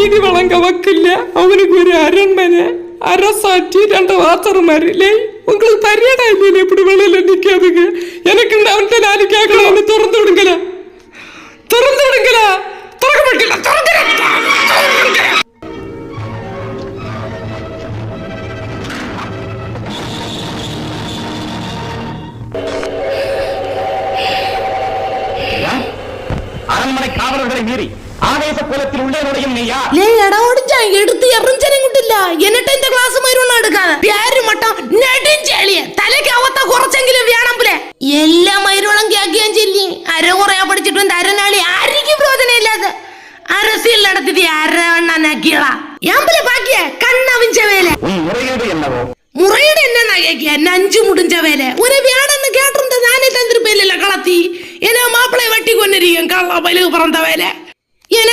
நீதி வழங்க வக்கில்ல. அவனுக்கு ஒரு அரண்மனை, அரசாட்சி, 2 வாசருமாரில்லை. உங்களுக்கு தரியடா இல்லையா இப்படி வெளியில நிக்காதுங்க. எனக்கு இந்த அவன்கிட்ட நாலு கேட்கலாம். திறந்து விடுங்களா, திறந்து விடுங்களா, திறக்க மாட்டீங்களா, திறந்து. அரண்மனை காவலர்களை மீறி ஆவேச கோலத்தில் உள்ளே நுழையும் நீயா? எடுத்து எறிஞ்சனிங்கிട്ടില്ല. എന്നിട്ട് இந்த ക്ലാസ് മരുന്ന് എടുക്കാതെ പേര് മട്ടം നെടുഞ്ചേളിയെ തലയ്ക്ക് അവത്ത കുറച്ചെങ്കിലും വേണം പോലെ എല്ലാ മരുന്നും കേൾക്കുകയും ചെയ്യും. അര കുറയാ പഠിച്ചിട്ടുണ്ട് അരനാളി ആർക്കും പ്രയോജനം ഇല്ലാതെ அரசியல் நடத்திட்டு அரவண்ணாக்கியா ஏம்பல பாக்கிய கண்ணவிஞ்ச வேலை. முறையீடு என்னவோ? முறையீடு என்னன்னா கேக்கிய நஞ்சு முடிஞ்ச வேலை. ஒரு வேடன்னு கேட்டிருந்த நானே தந்திருப்பேன் களத்தி. ஏன்னா மாப்பிள்ளை வட்டி கொண்டிருக்கேன் கள்ள பயிலுக்கு பிறந்த வேலை. எனக்கு